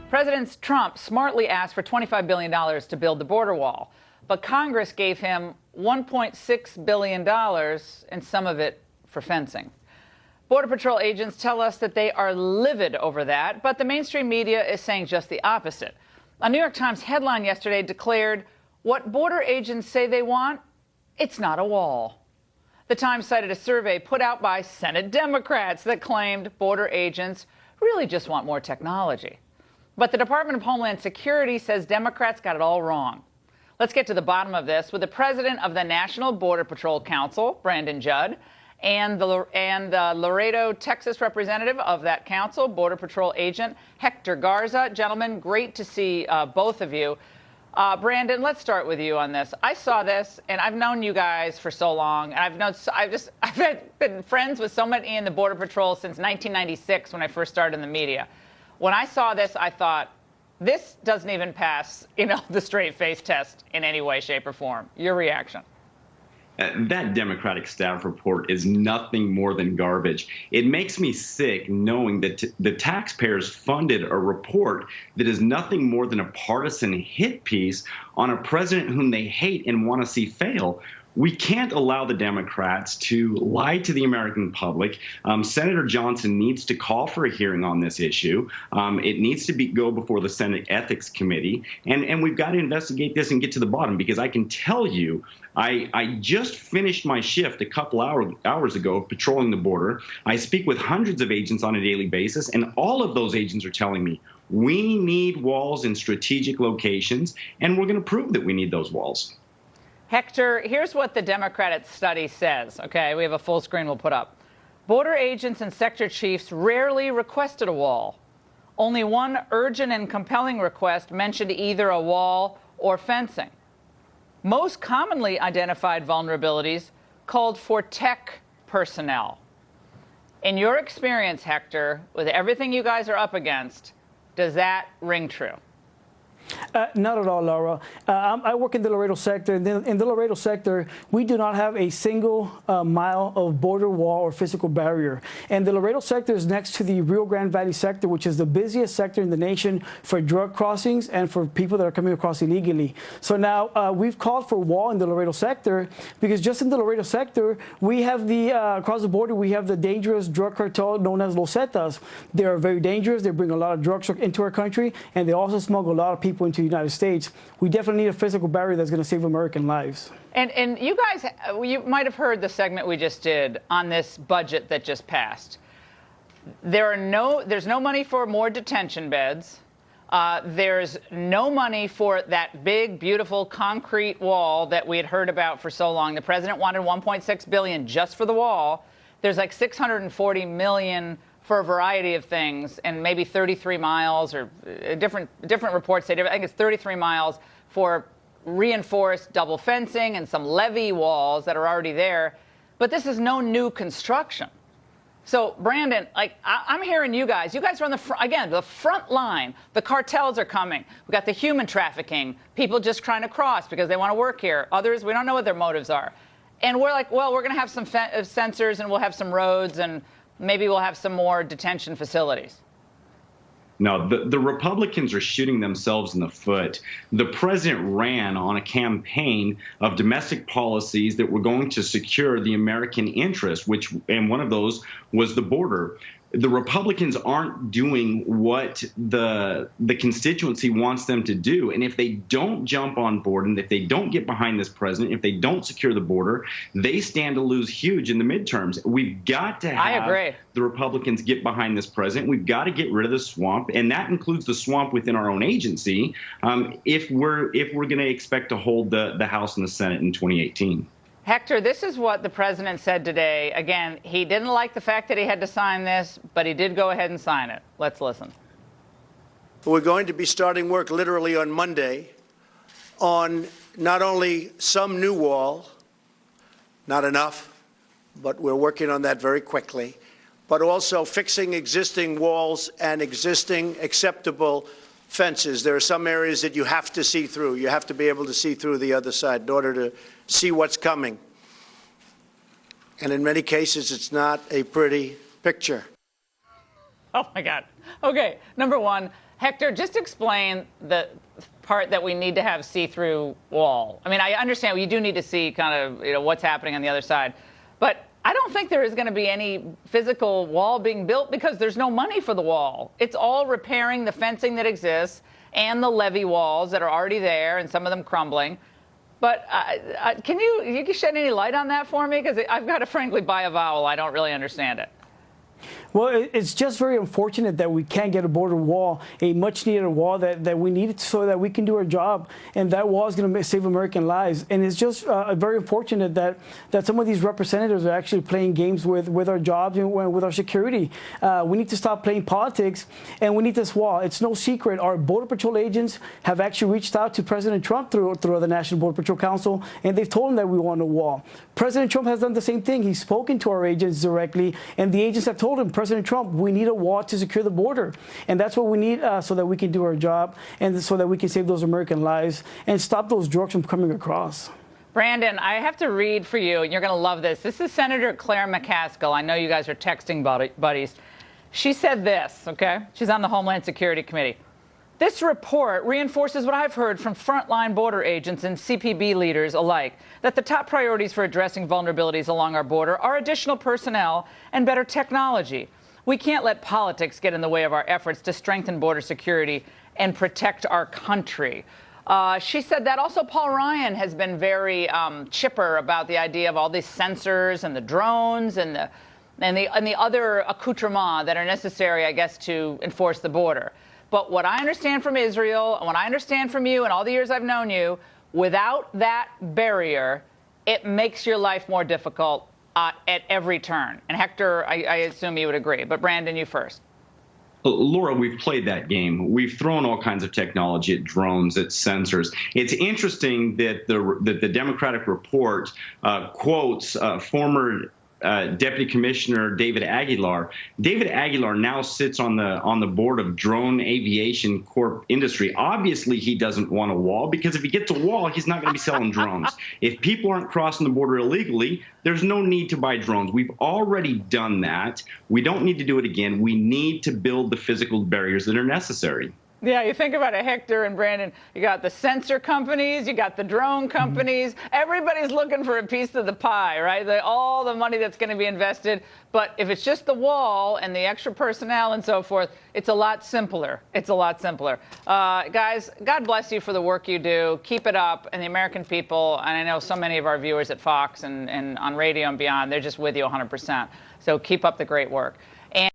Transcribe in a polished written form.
President Trump smartly asked for $25 billion to build the border wall, but Congress gave him $1.6 billion, and some of it for fencing. Border Patrol agents tell us that they are livid over that, but the mainstream media is saying just the opposite. A New York Times headline yesterday declared, "What border agents say they want, it's not a wall." The Times cited a survey put out by Senate Democrats that claimed border agents really just want more technology. But the Department of Homeland Security says Democrats got it all wrong. Let's get to the bottom of this with the president of the National Border Patrol Council, Brandon Judd, and the Laredo, Texas representative of that council, Border Patrol agent Hector Garza. Gentlemen, great to see both of you. Brandon, let's start with you on this. I saw this, and I've known you guys for so long, and I've been friends with so many in the Border Patrol since 1996 when I first started in the media. When I saw this, I thought, this doesn't even pass, the straight face test in any way, shape, or form. Your reaction? That Democratic staff report is nothing more than garbage. It makes me sick knowing that the taxpayers funded a report that is nothing more than a partisan hit piece on a president whom they hate and want to see fail. We can't allow the Democrats to lie to the American public. Senator Johnson needs to call for a hearing on this issue. It needs to go before the Senate Ethics Committee. And we've got to investigate this and get to the bottom, because I can tell you, I just finished my shift a couple hours ago of patrolling the border. I speak with hundreds of agents on a daily basis, and all of those agents are telling me we need walls in strategic locations, and we're going to prove that we need those walls. Hector, here's what the Democratic study says. Okay, we have a full screen we'll put up. Border agents and sector chiefs rarely requested a wall. Only one urgent and compelling request mentioned either a wall or fencing. Most commonly identified vulnerabilities called for tech personnel. In your experience, Hector, with everything you guys are up against, does that ring true? Not at all, Laura. I work in the Laredo sector. In the Laredo sector, we do not have a single mile of border wall or physical barrier. And the Laredo sector is next to the Rio Grande Valley sector, which is the busiest sector in the nation for drug crossings and for people that are coming across illegally. So now we've called for a wall in the Laredo sector because just in the Laredo sector, we have across the border, we have the dangerous drug cartel known as Los Zetas. They are very dangerous. They bring a lot of drugs into our country, and they also smuggle a lot of people into the United States. We definitely need a physical barrier that's going to save American lives. And you guys, you might have heard the segment we just did on this budget that just passed. There's no money for more detention beds. There's no money for that big, beautiful concrete wall that we had heard about for so long. The president wanted $1.6 billion just for the wall. There's like $640 million for a variety of things, and maybe 33 miles, or different reports say different. I think it's 33 miles for reinforced double fencing and some levee walls that are already there. But this is no new construction. So, Brandon, I'm hearing you guys are on the front line. The cartels are coming. We got the human trafficking, people just trying to cross because they want to work here. Others, we don't know what their motives are. And we're like, well, we're going to have some sensors, and we'll have some roads, and maybe we'll have some more detention facilities. No, the Republicans are shooting themselves in the foot. The president ran on a campaign of domestic policies that were going to secure the American interest, and one of those was the border. The Republicans aren't doing what the constituency wants them to do. And if they don't jump on board, and if they don't get behind this president, if they don't secure the border, they stand to lose huge in the midterms. We've got to have the Republicans get behind this president. We've got to get rid of the swamp, and that includes the swamp within our own agency, if we're going to expect to hold the House and the Senate in 2018. Hector, this is what the president said today. Again, he didn't like the fact that he had to sign this, but he did go ahead and sign it. Let's listen. We're going to be starting work literally on Monday on not only some new wall, not enough, but we're working on that very quickly, but also fixing existing walls and existing acceptable fences. There are some areas that you have to see through. You have to be able to see through the other side in order to see what's coming. And in many cases, it's not a pretty picture. Oh, my God. Okay, number one, Hector, just explain the part that we need to have see-through wall. I mean, I understand you do need to see kind of what's happening on the other side, but I don't think there is going to be any physical wall being built because there's no money for the wall. It's all repairing the fencing that exists and the levee walls that are already there and some of them crumbling. But can you shed any light on that for me? Because I've got to frankly buy a vowel. I don't really understand it. Well, it's just very unfortunate that we can't get a border wall, a much-needed wall that we need so that we can do our job, and that wall is going to save American lives. And it's just very unfortunate that some of these representatives are actually playing games with our jobs and with our security. We need to stop playing politics, and we need this wall. It's no secret. Our Border Patrol agents have actually reached out to President Trump through the National Border Patrol Council, and they've told him that we want a wall. President Trump has done the same thing. He's spoken to our agents directly, and the agents have told him, President Trump, we need a wall to secure the border. And that's what we need so that we can do our job and so that we can save those American lives and stop those drugs from coming across. Brandon, I have to read for you, and you're going to love this. This is Senator Claire McCaskill. I know you guys are texting buddies. She said this, okay? She's on the Homeland Security Committee. This report reinforces what I've heard from frontline border agents and CPB leaders alike, that the top priorities for addressing vulnerabilities along our border are additional personnel and better technology. We can't let politics get in the way of our efforts to strengthen border security and protect our country. She said that also Paul Ryan has been very chipper about the idea of all these sensors and the drones and the other accoutrements that are necessary, I guess, to enforce the border. But what I understand from Israel and what I understand from you and all the years I've known you, without that barrier, it makes your life more difficult at every turn. And Hector, I assume you would agree. But Brandon, you first. Laura, we've played that game. We've thrown all kinds of technology at drones, at sensors. It's interesting that the Democratic report quotes former Deputy Commissioner David Aguilar. David Aguilar now sits on the board of Drone Aviation Corp Industry. Obviously, he doesn't want a wall because if he gets a wall, he's not going to be selling drones. If people aren't crossing the border illegally, there's no need to buy drones. We've already done that. We don't need to do it again. We need to build the physical barriers that are necessary. Yeah, you think about it, Hector and Brandon, you got the sensor companies, you got the drone companies. Everybody's looking for a piece of the pie, right? All the money that's going to be invested. But if it's just the wall and the extra personnel and so forth, it's a lot simpler. It's a lot simpler. Guys, God bless you for the work you do. Keep it up. And the American people, and I know so many of our viewers at Fox and on radio and beyond, they're just with you 100%. So keep up the great work.